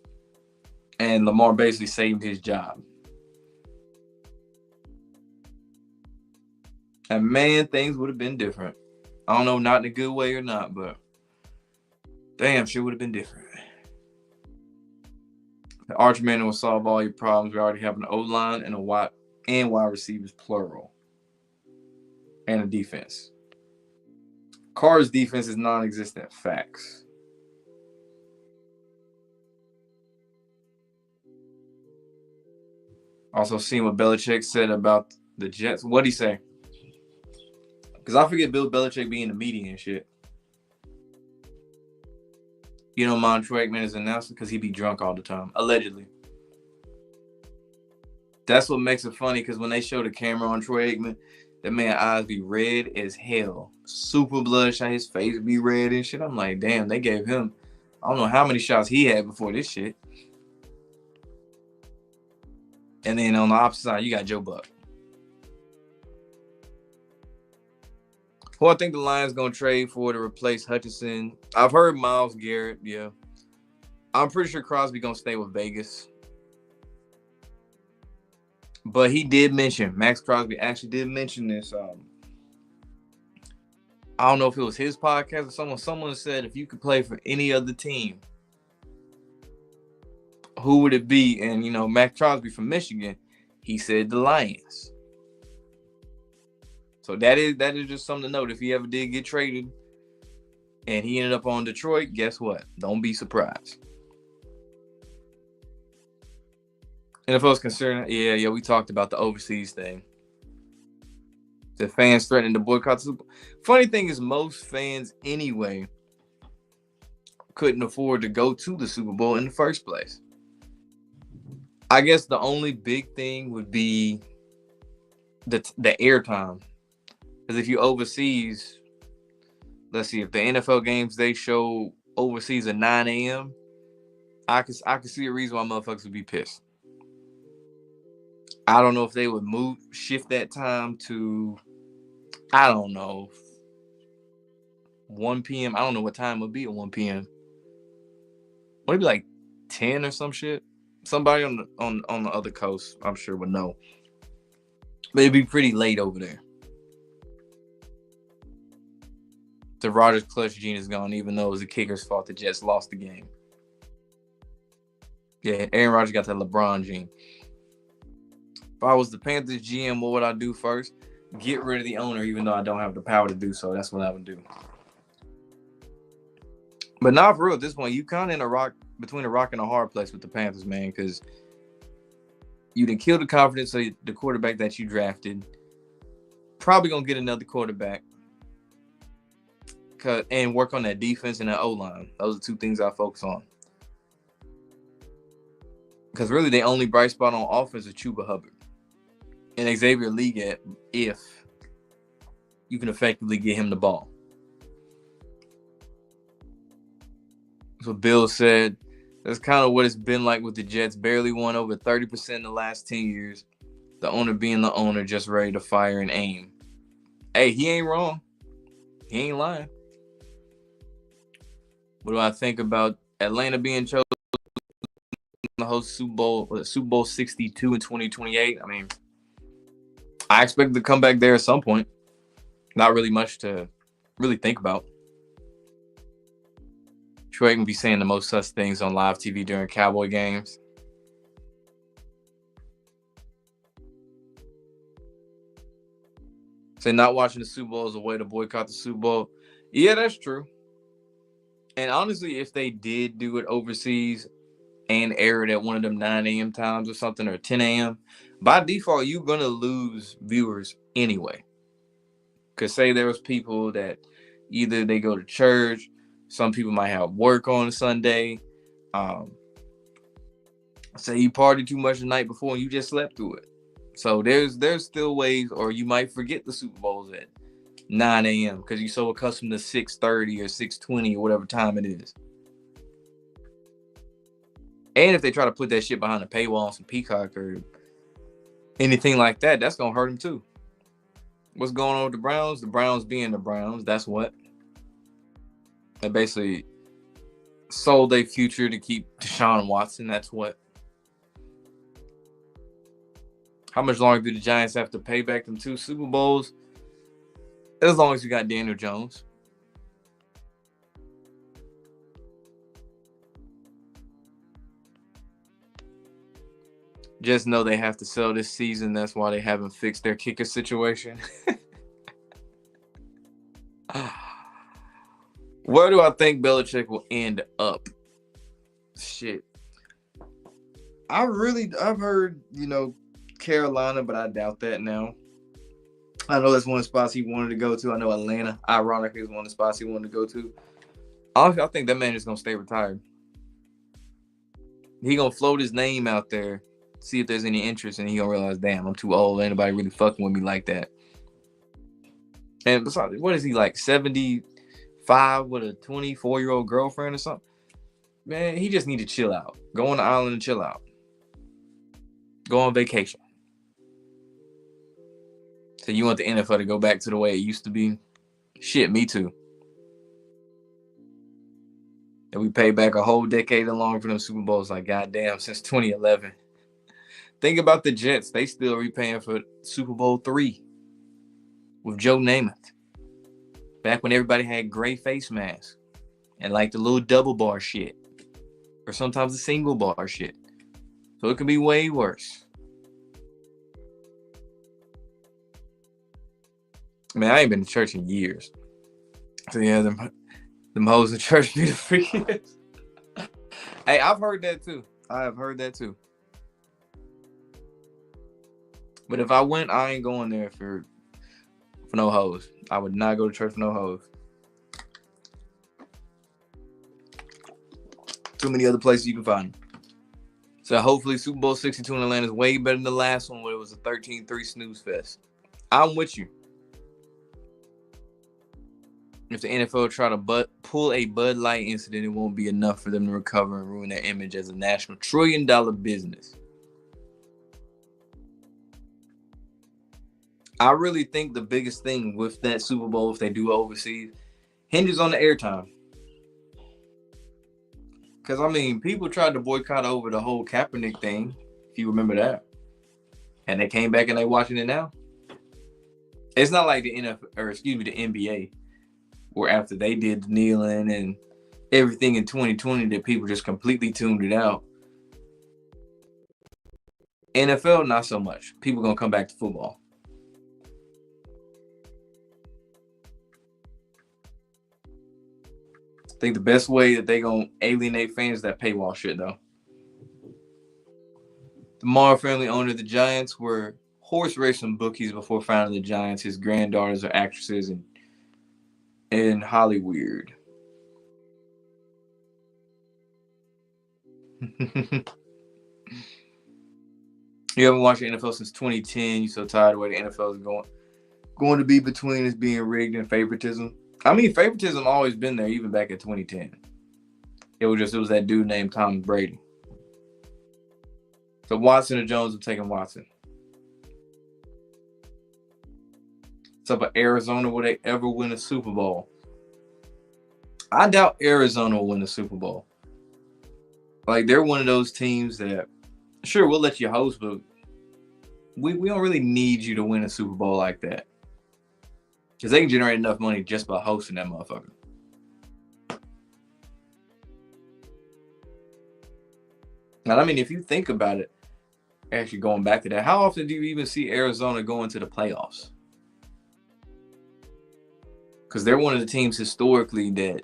And Lamar basically saved his job. And man, things would have been different. I don't know, not in a good way or not, but damn, shit would have been different. The Arch Manning will solve all your problems. We already have an O-line and wide receivers, plural. And a defense. Carr's defense is non-existent. Facts. Also seeing what Belichick said about the Jets. What'd he say? Because I forget Bill Belichick being in the media and shit. You don't mind Troy Aikman as an announcer because he be drunk all the time, allegedly. That's what makes it funny because when they show the camera on Troy Aikman, that man's eyes be red as hell. Super bloodshot, his face be red and shit. I'm like, damn, they gave him, I don't know how many shots he had before this shit. And then on the opposite side, you got Joe Buck. Who I think the Lions going to trade for to replace Hutchinson. I've heard Myles Garrett, yeah. I'm pretty sure Crosby going to stay with Vegas. But he did mention, Max Crosby actually did mention this. I don't know if it was his podcast or someone said if you could play for any other team, who would it be? And, you know, Max Crosby from Michigan, he said the Lions. So that is just something to note. If he ever did get traded and he ended up on Detroit, guess what? Don't be surprised. And if I was concerned, yeah, we talked about the overseas thing. The fans threatening to boycott the Super Bowl. Funny thing is, most fans anyway couldn't afford to go to the Super Bowl in the first place. I guess the only big thing would be the airtime. Because if you overseas, let's see, if the NFL games they show overseas at 9 a.m., I could see a reason why motherfuckers would be pissed. I don't know if they would shift that time to, I don't know, 1 p.m. I don't know what time it would be at 1 p.m. Would it be like 10 or some shit? Somebody on the other coast, I'm sure, would know. But it'd be pretty late over there. The Rodgers clutch gene is gone, even though it was the kicker's fault the Jets lost the game. Yeah, Aaron Rodgers got that LeBron gene. If I was the Panthers GM, what would I do first? Get rid of the owner, even though I don't have the power to do so. That's what I would do. But not for real, at this point, you kind of between a rock and a hard place with the Panthers, man, because you didn't kill the confidence of the quarterback that you drafted. Probably going to get another quarterback and work on that defense and that O-line. Those are two things I focus on. Because really, the only bright spot on offense is Chuba Hubbard and Xavier Leggett if you can effectively get him the ball. So Bill said that's kind of what it's been like with the Jets. Barely won over 30% in the last 10 years. The owner being the owner, just ready to fire and aim. Hey, he ain't wrong. He ain't lying. What do I think about Atlanta being chosen to host Super Bowl 62 in 2028? I mean, I expect to come back there at some point. Not really much to really think about. Troy can be saying the most sus things on live TV during Cowboy games. Say not watching the Super Bowl is a way to boycott the Super Bowl. Yeah, that's true. And honestly, if they did do it overseas and air it at one of them 9 a.m. times or something, or 10 a.m., by default, you're going to lose viewers anyway. Because say there was people that either they go to church, some people might have work on a Sunday. Say you partied too much the night before and you just slept through it. So there's still ways, or you might forget the Super Bowls at 9 a.m. because you're so accustomed to 6:30 or 6:20 or whatever time it is. And if they try to put that shit behind a paywall on some Peacock or anything like that, that's going to hurt them too. What's going on with the Browns? The Browns being the Browns, that's what. They basically sold their future to keep Deshaun Watson, that's what. How much longer do the Giants have to pay back them 2 Super Bowls? As long as you got Daniel Jones. Just know they have to sell this season. That's why they haven't fixed their kicker situation. Where do I think Belichick will end up? Shit. I've heard, Carolina, but I doubt that now. I know that's one of the spots he wanted to go to. I know Atlanta, ironically, is one of the spots he wanted to go to. Honestly, I think that man is going to stay retired. He going to float his name out there, see if there's any interest, and he going to realize, damn, I'm too old. Ain't nobody really fucking with me like that. And besides, what is he, like 75 with a 24-year-old girlfriend or something? Man, he just need to chill out. Go on the island and chill out. Go on vacation. So you want the NFL to go back to the way it used to be? Shit, me too. And we paid back a whole decade along for them Super Bowls. Like, goddamn, since 2011. Think about the Jets. They still repaying for Super Bowl III with Joe Namath. Back when everybody had gray face masks and like the little double bar shit. Or sometimes the single bar shit. So it could be way worse. Man, I ain't been to church in years. So yeah, them hoes in church be the freakiest. Hey, I've heard that too. I have heard that too. But if I went, I ain't going there for no hoes. I would not go to church for no hoes. Too many other places you can find them. So hopefully Super Bowl 62 in Atlanta is way better than the last one where it was a 13-3 snooze fest. I'm with you. If the NFL try to pull a Bud Light incident, it won't be enough for them to recover and ruin their image as a national trillion-dollar business. I really think the biggest thing with that Super Bowl, if they do overseas, hinges on the airtime. Because, I mean, people tried to boycott over the whole Kaepernick thing, if you remember that. And they came back and they watching it now. It's not like the NBA. where after they did the kneeling and everything in 2020 that people just completely tuned it out. NFL, not so much. People gonna come back to football. I think the best way that they gonna alienate fans is that paywall shit, though. The Mara family owned the Giants were horse racing bookies before founding the Giants. His granddaughters are actresses in Hollywood. You haven't watched the NFL since 2010. You're so tired of where the NFL is going to be between us being rigged and favoritism. I mean, favoritism always been there, even back in 2010. It was that dude named Tom Brady. So Watson or Jones, I'm taking Watson. What's up with Arizona? Will they ever win a Super Bowl? I doubt Arizona will win a Super Bowl. Like, they're one of those teams that, sure, we'll let you host, but we don't really need you to win a Super Bowl like that. Because they can generate enough money just by hosting that motherfucker. Now, I mean, if you think about it, actually going back to that, how often do you even see Arizona go into the playoffs? Because they're one of the teams historically that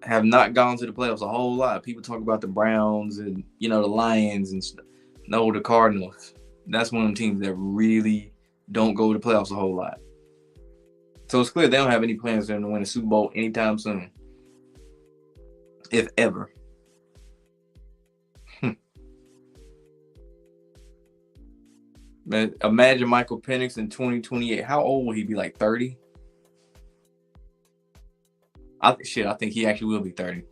have not gone to the playoffs a whole lot. People talk about the Browns and, the Lions and no, the Cardinals. That's one of the teams that really don't go to the playoffs a whole lot. So it's clear they don't have any plans for them to win a Super Bowl anytime soon. If ever. Man, imagine Michael Penix in 2028. How old will he be? Like 30? I think he actually will be 30.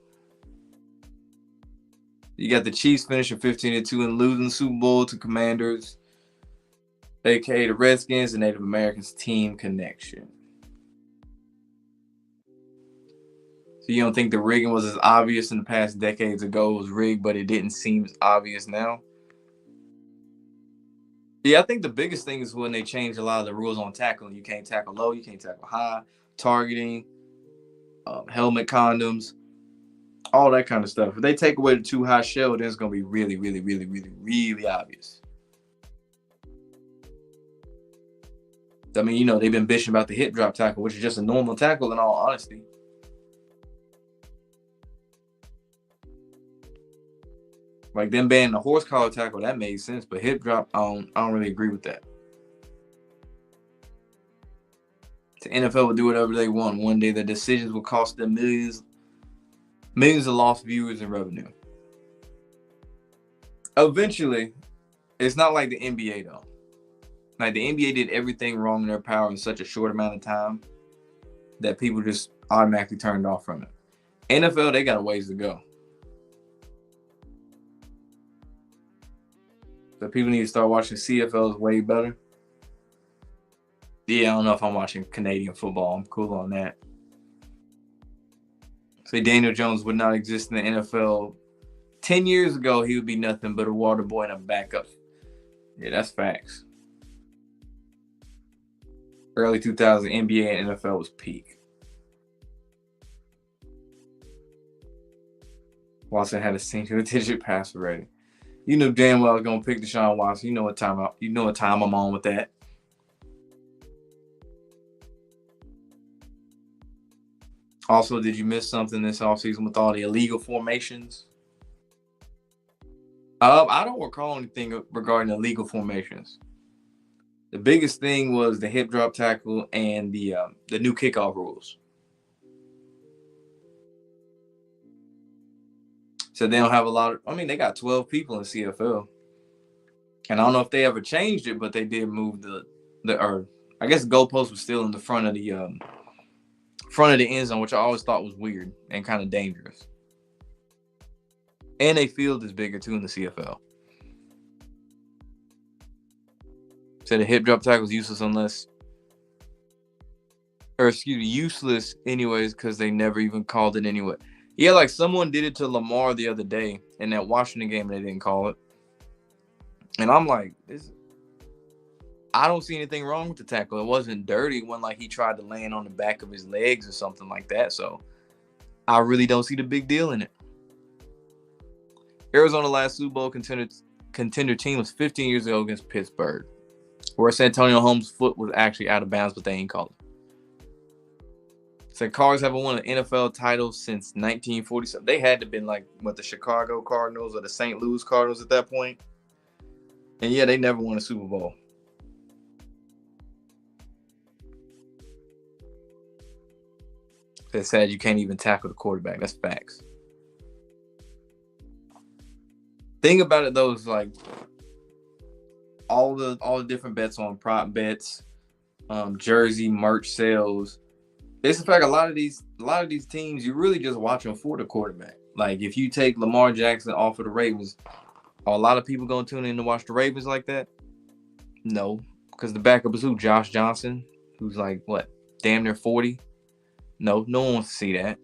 You got the Chiefs finishing 15-2 and losing the Super Bowl to Commanders, aka the Redskins, and Native Americans team connection. So you don't think the rigging was as obvious in the past decades ago? It was rigged, but it didn't seem as obvious now? Yeah, I think the biggest thing is when they changed a lot of the rules on tackling. You can't tackle low, you can't tackle high, targeting, helmet condoms, all that kind of stuff. If they take away the too high shell, then it's going to be really, really, really, really, really obvious. I mean, they've been bitching about the hip drop tackle, which is just a normal tackle in all honesty. Like them banning the horse collar tackle, that made sense, but hip drop, I don't really agree with that. The NFL will do whatever they want. One day the decisions will cost them millions of lost viewers and revenue. Eventually, it's not like the NBA though. Like the NBA did everything wrong in their power in such a short amount of time that people just automatically turned off from it. NFL, they got a ways to go. So people need to start watching CFLs way better. Yeah, I don't know if I'm watching Canadian football. I'm cool on that. Say Daniel Jones would not exist in the NFL 10 years ago. He would be nothing but a water boy and a backup. Yeah, that's facts. Early 2000s, NBA and NFL was peak. Watson had a single-digit passer rating. You know damn well I was gonna pick Deshaun Watson. You know what time I'm on with that. Also, did you miss something this offseason with all the illegal formations? I don't recall anything regarding illegal formations. The biggest thing was the hip drop tackle and the new kickoff rules. So they don't have a lot of, they got 12 people in CFL. And I don't know if they ever changed it, but they did move I guess the goalpost was still in the front of the end zone, which I always thought was weird and kind of dangerous. And a field is bigger too in the CFL. So the hip drop tackle is useless useless anyways, because they never even called it anyway. Yeah, like someone did it to Lamar the other day in that Washington game. They didn't call it. And I'm like, I don't see anything wrong with the tackle. It wasn't dirty. It wasn't like he tried to land on the back of his legs or something like that. So I really don't see the big deal in it. Arizona last Super Bowl contender team was 15 years ago against Pittsburgh, where Santonio Holmes' foot was actually out of bounds, but they ain't called it. Said Cards haven't won an NFL title since 1947. They had to have been like what, the Chicago Cardinals or the St. Louis Cardinals at that point. And yeah, they never won a Super Bowl. They said you can't even tackle the quarterback. That's facts. Thing about it though is like all the different bets on prop bets, jersey merch sales. It's the fact a lot of these teams you really just watch them for the quarterback. Like if you take Lamar Jackson off of the Ravens, are a lot of people gonna tune in to watch the Ravens like that? No, because the backup is who? Josh Johnson, who's like what, damn near 40. No one wants to see that.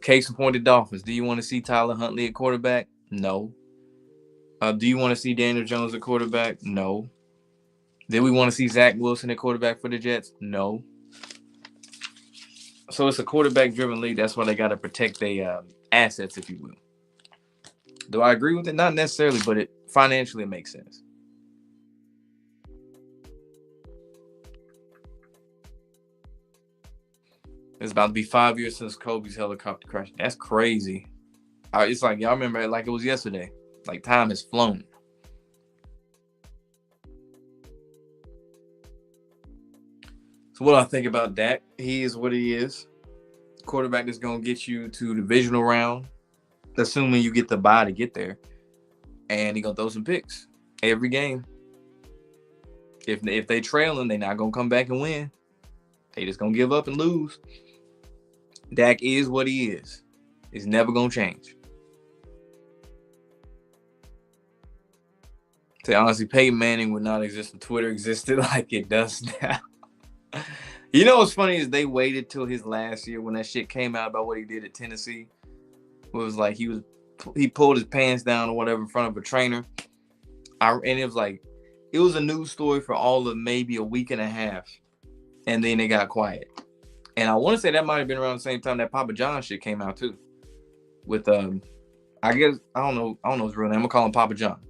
Case in point, the Dolphins. Do you want to see Tyler Huntley at quarterback? No. Do you want to see Daniel Jones at quarterback? No. Did we want to see Zach Wilson at quarterback for the Jets? No. So it's a quarterback-driven league. That's why they got to protect their assets, if you will. Do I agree with it? Not necessarily, but it financially it makes sense. It's about to be 5 years since Kobe's helicopter crash. That's crazy. It's like y'all remember it like it was yesterday. Like time has flown. So what do I think about Dak? He is what he is. Quarterback that's gonna get you to the divisional round, assuming you get the bye to get there, and he gonna throw some picks every game. If they trailing, they not gonna come back and win. They just gonna give up and lose. Dak is what he is. It's never gonna change. To honestly, Peyton Manning would not exist if Twitter existed like it does now. You know what's funny is they waited till his last year when that shit came out about what he did at Tennessee. It was like he pulled his pants down or whatever in front of a trainer. And it was like it was a news story for all of maybe a week and a half, and then they got quiet. And I want to say that might have been around the same time that Papa John shit came out too. With I guess I don't know his real name. I'm gonna call him Papa John.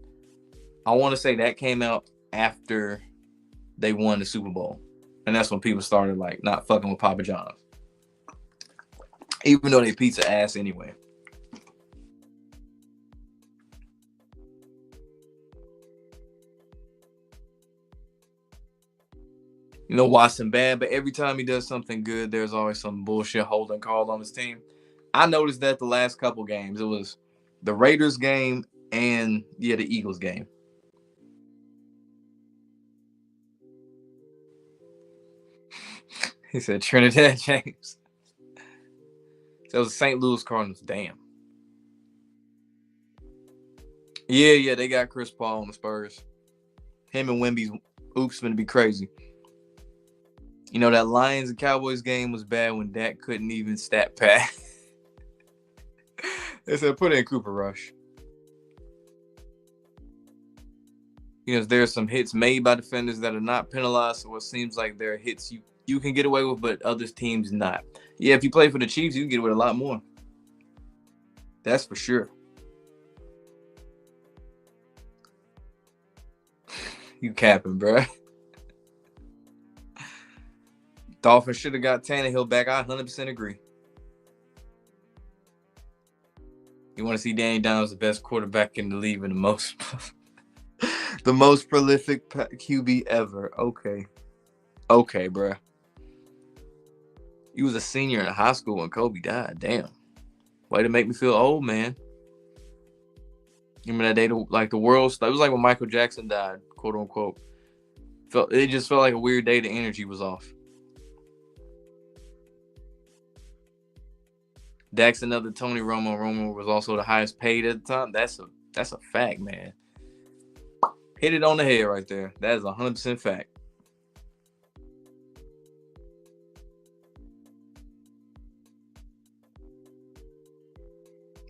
I want to say that came out after they won the Super Bowl. And that's when people started like not fucking with Papa John's. Even though they pizza ass anyway. You know, Watson bad, but every time he does something good, there's always some bullshit holding call on his team. I noticed that the last couple games. It was the Raiders game and the Eagles game. He said Trinidad James. That was the St. Louis Cardinals. Damn. Yeah, they got Chris Paul on the Spurs. Him and Wemby's oops going to be crazy. You know, that Lions and Cowboys game was bad when Dak couldn't even stat pad. They said put in Cooper Rush. You know, there's some hits made by defenders that are not penalized, so it seems like there are hits you can get away with, but other teams not. Yeah, if you play for the Chiefs, you can get away with a lot more. That's for sure. You capping, bro. Dolphins should have got Tannehill back. I 100% agree. You want to see Danny Dimes the best quarterback in the league and the most prolific QB ever. Okay, bro. He was a senior in high school when Kobe died. Damn. Way to make me feel old, man. Remember that day, like the world, it was like when Michael Jackson died, quote unquote. It just felt like a weird day. The energy was off. Dak's another Tony Romo. Romo was also the highest paid at the time. That's a fact, man. Hit it on the head right there. That is 100% fact.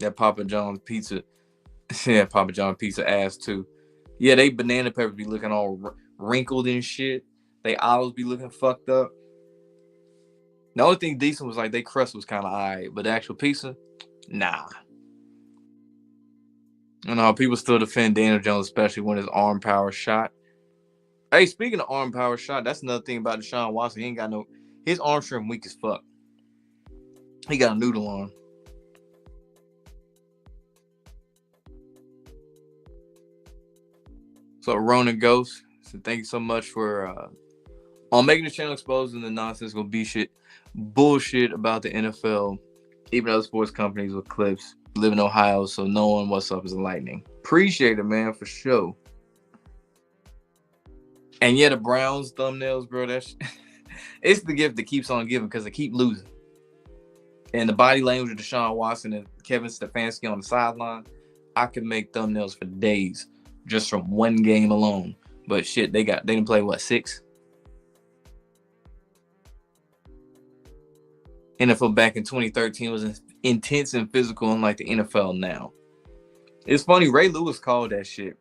That Papa John's pizza. Yeah, Papa John pizza ass too. Yeah, they banana peppers be looking all wrinkled and shit. They olives be looking fucked up. The only thing decent was like they crust was kind of alright, but the actual pizza, nah. You know, people still defend Daniel Jones, especially when his arm power shot. Hey, speaking of arm power shot, that's another thing about Deshaun Watson. He ain't got no. His arm strength weak as fuck. He got a noodle arm. So Ronan Ghost, so thank you so much for on making the channel exposing the nonsensical bullshit about the NFL, even other sports companies with clips. Live in Ohio, so knowing what's up is enlightening. Appreciate it, man, for sure. And yeah, the Browns thumbnails, bro. That's it's the gift that keeps on giving because they keep losing. And the body language of Deshaun Watson and Kevin Stefanski on the sideline, I could make thumbnails for days just from one game alone. But shit, they didn't play what, 6? NFL back in 2013 was intense and physical, unlike the NFL now. It's funny, Ray Lewis called that shit.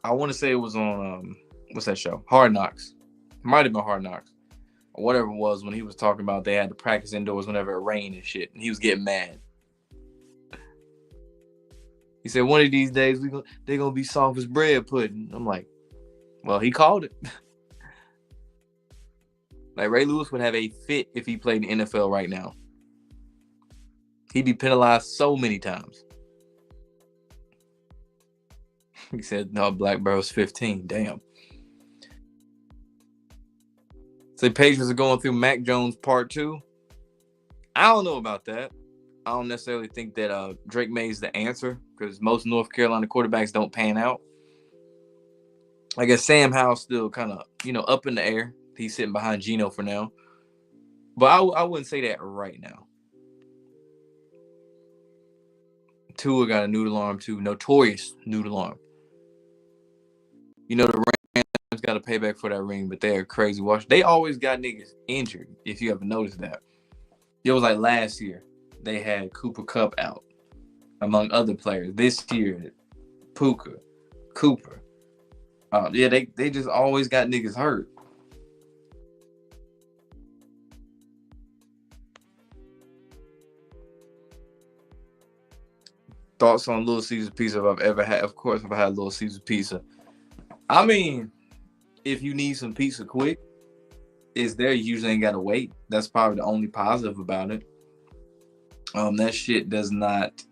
I want to say it was on what's that show? Hard Knocks. It might have been Hard Knocks. Or whatever it was when he was talking about they had to practice indoors whenever it rained and shit. And he was getting mad. He said, one of these days they're going to be soft as bread pudding. I'm like, well, he called it. Like Ray Lewis would have a fit if he played in the NFL right now. He'd be penalized so many times. He said, no, Blackburrow's 15. Damn. So Patriots are going through Mac Jones Part 2. I don't know about that. I don't necessarily think that Drake May is the answer because most North Carolina quarterbacks don't pan out. I guess Sam Howell's still kind of, up in the air. He's sitting behind Geno for now. But I wouldn't say that right now. Tua got a noodle arm too. Notorious noodle arm. The Rams got to pay back for that ring, but they're crazy. They always got niggas injured, if you ever noticed that. It was like last year. They had Cooper Kupp out, among other players. This year, Puka, Cooper. Yeah, they just always got niggas hurt. Thoughts on Little Caesar's Pizza if I've ever had? Of course, if I had Little Caesar's Pizza. I mean, if you need some pizza quick, it's there. You usually ain't got to wait. That's probably the only positive about it. That shit does not.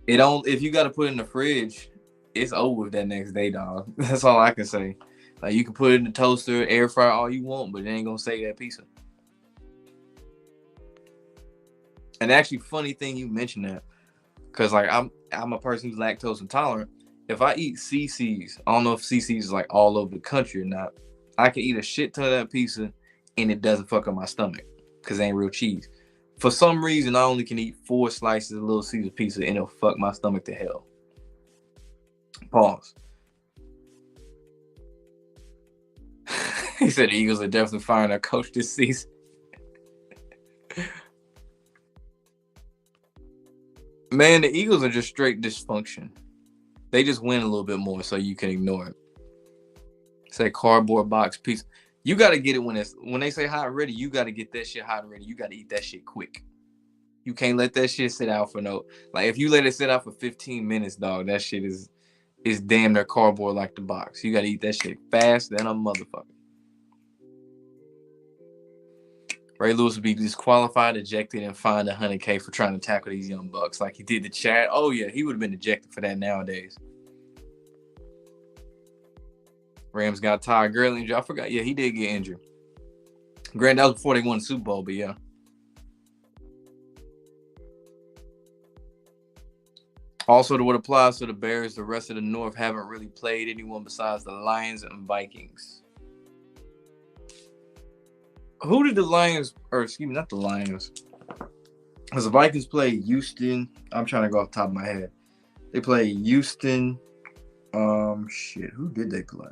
If you got to put it in the fridge, it's over that next day, dog. That's all I can say. Like you can put it in the toaster, air fryer, all you want, but it ain't gonna save that pizza. And actually, funny thing you mentioned that, because like I'm a person who's lactose intolerant. If I eat CC's, I don't know if CC's is like all over the country or not. I can eat a shit ton of that pizza, and it doesn't fuck up my stomach because it ain't real cheese. For some reason, I only can eat 4 slices of Little Caesar pizza, and it'll fuck my stomach to hell. Pause. He said the Eagles are definitely firing their coach this season. Man, the Eagles are just straight dysfunction. They just win a little bit more so you can ignore it. Say cardboard box pizza. You got to get it when they say hot and ready, you got to get that shit hot and ready. You got to eat that shit quick. You can't let that shit sit out for if you let it sit out for 15 minutes, dog, that shit is damn near cardboard like the box. You got to eat that shit fast than a motherfucker. Ray Lewis would be disqualified, ejected, and fined $100K for trying to tackle these young bucks like he did the Chad. Oh, yeah, he would have been ejected for that nowadays. Rams got Todd Gurley injured. I forgot. Yeah, he did get injured. Granted, that was before they won the Super Bowl, but yeah. Also, to what applies to the Bears, the rest of the North haven't really played anyone besides the Lions and Vikings. Who did the Lions, or excuse me, not the Lions. Because the Vikings play Houston. I'm trying to go off the top of my head. They play Houston. Who did they play?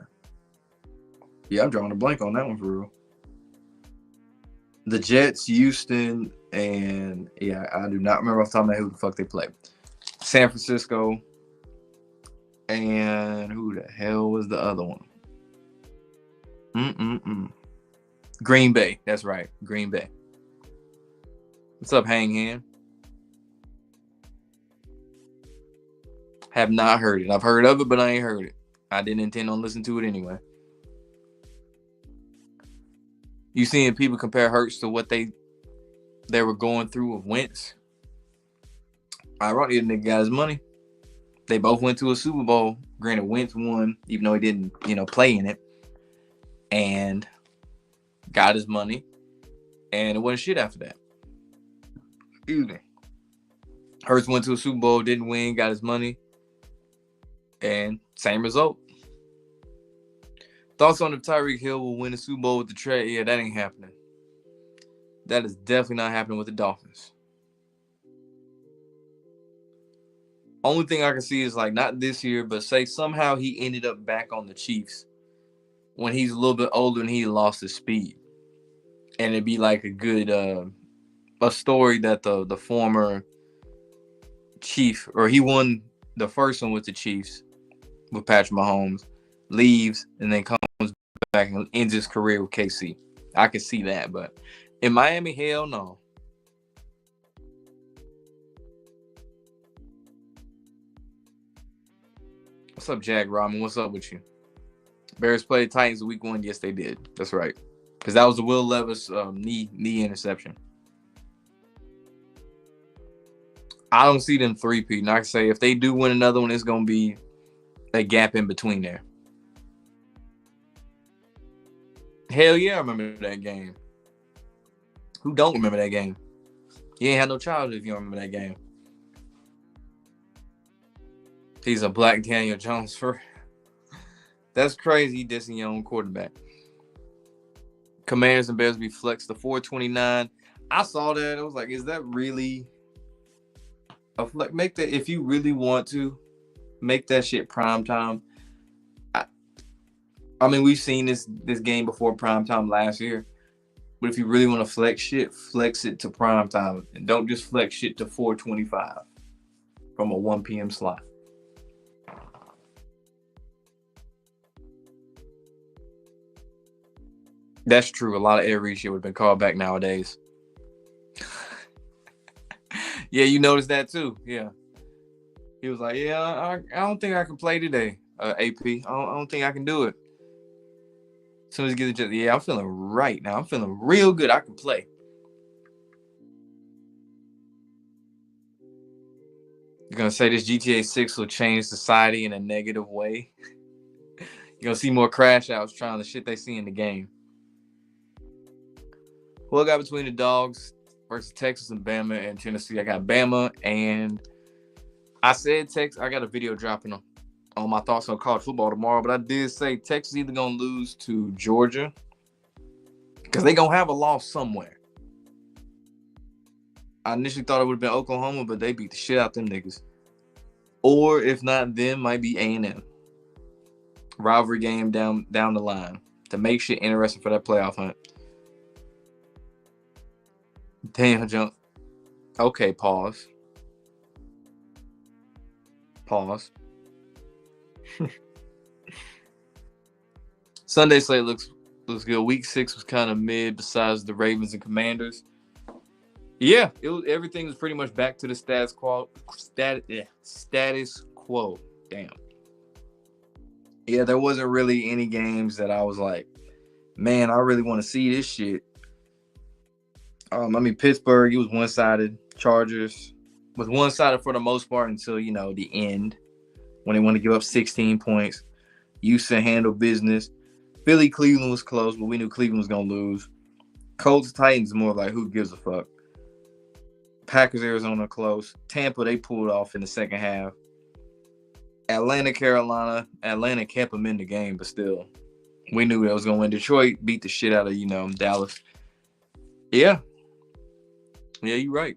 Yeah, I'm drawing a blank on that one for real. The Jets, Houston, and yeah, I do not remember off the top of my head who the fuck they played. San Francisco, and who the hell was the other one? Mm-mm-mm. Green Bay. That's right. Green Bay. What's up, Hang Hand? Have not heard it. I've heard of it, but I ain't heard it. I didn't intend on listening to it anyway. You seeing people compare Hurts to what they were going through with Wentz? Ironically, the nigga got his money. They both went to a Super Bowl. Granted, Wentz won, even though he didn't, play in it. And got his money. And it wasn't shit after that. Excuse me. Hurts went to a Super Bowl, didn't win, got his money. And same result. Thoughts on if Tyreek Hill will win the Super Bowl with the trade? Yeah, that ain't happening. That is definitely not happening with the Dolphins. Only thing I can see is like not this year, but say somehow he ended up back on the Chiefs when he's a little bit older and he lost his speed. And it'd be like a good a story that the former Chief, or he won the first one with the Chiefs with Patrick Mahomes, leaves and then comes back and ends his career with KC. I can see that, but in Miami, hell no. What's up, Jack Robin? What's up with you? Bears played Titans week 1. Yes, they did. That's right. Because that was the Will Levis knee interception. I don't see them three-peat. And I can say if they do win another one, it's going to be a gap in between there. Hell yeah, I remember that game. Who don't remember that game? You ain't had no childhood if you don't remember that game. He's a black Daniel Jones for. That's crazy. Dissing your own quarterback. Commanders and Bears be flexed to 429. I saw that. I was like, is that really a flex? Make that if you really want to make that shit prime time. I mean, we've seen this game before prime time last year. But if you really want to flex shit, flex it to prime time. And don't just flex shit to 425 from a 1 p.m. slot. That's true. A lot of Ed Reed shit would have been called back nowadays. Yeah, you noticed that too. Yeah. He was like, yeah, I don't think I can play today, AP. I don't think I can do it. As soon as he gets it, yeah, I'm feeling right now. I'm feeling real good. I can play. You're going to say this GTA 6 will change society in a negative way? You're going to see more crash outs trying the shit they see in the game. Who I got between the Dogs versus Texas and Bama and Tennessee? I got Bama, and I said Texas. I got a video dropping on my thoughts on college football tomorrow, but I did say Texas either going to lose to Georgia because they going to have a loss somewhere. I initially thought it would have been Oklahoma, but they beat the shit out them niggas. Or if not them, might be A&M. Rivalry game down the line to make shit interesting for that playoff hunt. Damn, jump. Okay, pause. Sunday slate looks good. Week 6 was kind of mid besides the Ravens and Commanders. Yeah, everything was pretty much back to the status quo. Status quo. Damn. Yeah, there wasn't really any games that I was like, man, I really want to see this shit. Pittsburgh, it was one-sided. Chargers was one-sided for the most part until, the end when they want to give up 16 points. Houston handled business. Philly, Cleveland was close, but we knew Cleveland was going to lose. Colts, Titans, more like who gives a fuck. Packers, Arizona, close. Tampa, they pulled off in the second half. Atlanta, Carolina. Atlanta kept them in the game, but still, we knew that was going to win. Detroit beat the shit out of, Dallas. Yeah. Yeah, you're right.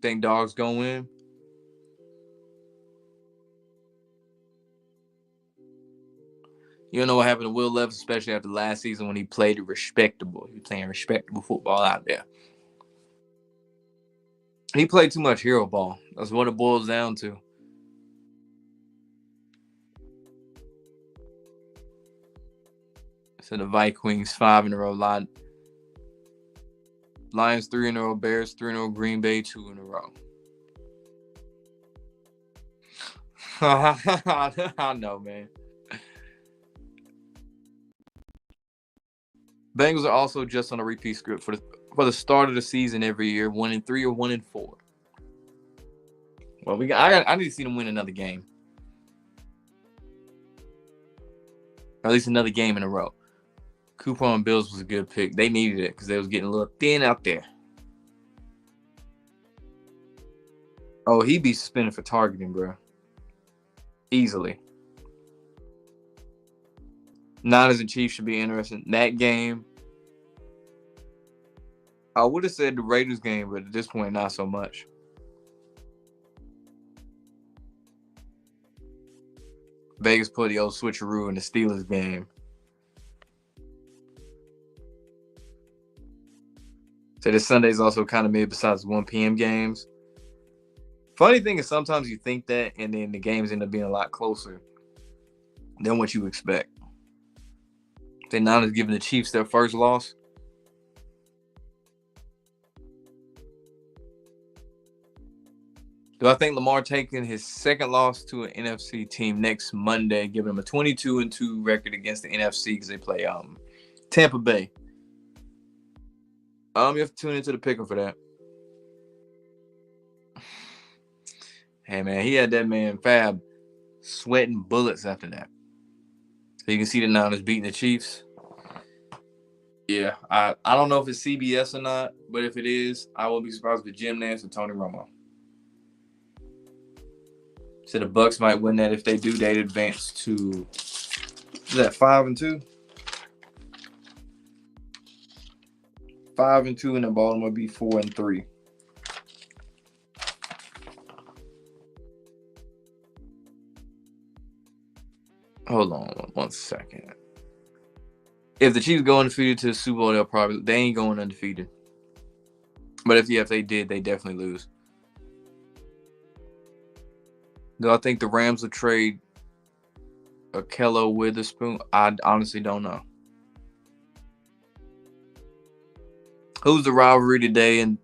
Think Dogs going to win? You don't know what happened to Will Levis, especially after last season when he played respectable. He was playing respectable football out there. He played too much hero ball. That's what it boils down to. So the Vikings 5 in a row. Lions 3 in a row. Bears 3 in a row. Green Bay 2 in a row. I know, man. Bengals are also just on a repeat script for the start of the season every year, 1-3 or 1-4. Well, I need to see them win another game, or at least another game in a row. Cooper on Bills was a good pick. They needed it because they was getting a little thin out there. Oh, he'd be suspended for targeting, bro. Easily. Niners and Chiefs should be interesting. That game, I would have said the Raiders game, but at this point, not so much. Vegas put the old switcheroo in the Steelers game. So this Sunday's also kind of mid besides 1 p.m. games. Funny thing is sometimes you think that, and then the games end up being a lot closer than what you expect. The Niners giving the Chiefs their first loss. Do I think Lamar taking his second loss to an NFC team next Monday, giving them a 22-2 record against the NFC because they play Tampa Bay? You have to tune into the pick'em for that. Hey man, he had that man Fab sweating bullets after that. So you can see the Niners beating the Chiefs. Yeah, I don't know if it's CBS or not, but if it is, I will be surprised with Jim Nantz and Tony Romo. So the Bucks might win that. If they do, they'd advance to, is that 5-2? 5-2, and the Baltimore be 4-3. Hold on 1 second. If the Chiefs go undefeated to the Super Bowl, they ain't going undefeated. But if they did, they definitely lose. Do I think the Rams will trade Ahkello Witherspoon? I honestly don't know. Who's the rivalry today? And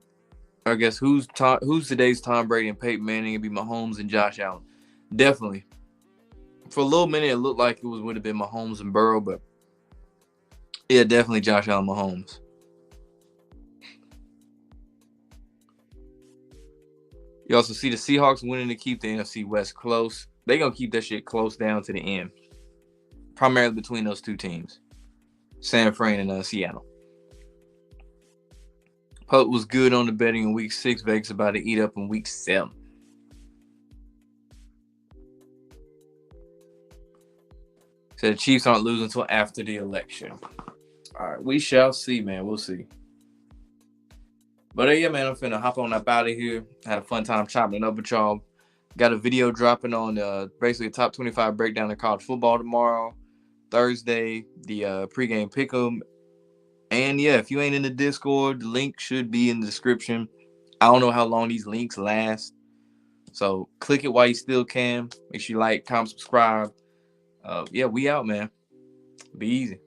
I guess who's today's Tom Brady and Peyton Manning? It'd be Mahomes and Josh Allen. Definitely. For a little minute, it looked like it would have been Mahomes and Burrow, but yeah, definitely Josh Allen, Mahomes. You also see the Seahawks winning to keep the NFC West close. They're going to keep that shit close down to the end. Primarily between those two teams. San Fran and Seattle. Putt was good on the betting in week 6. Vegas about to eat up in week 7. So the Chiefs aren't losing until after the election. All right, we shall see, man. We'll see. But yeah, man, I'm finna hop on up out of here. Had a fun time chopping it up with y'all. Got a video dropping on basically a top 25 breakdown of college football tomorrow. Thursday, the pregame pick'em. And yeah, if you ain't in the Discord, the link should be in the description. I don't know how long these links last. So click it while you still can. Make sure you like, comment, subscribe. Yeah, we out, man. Be easy.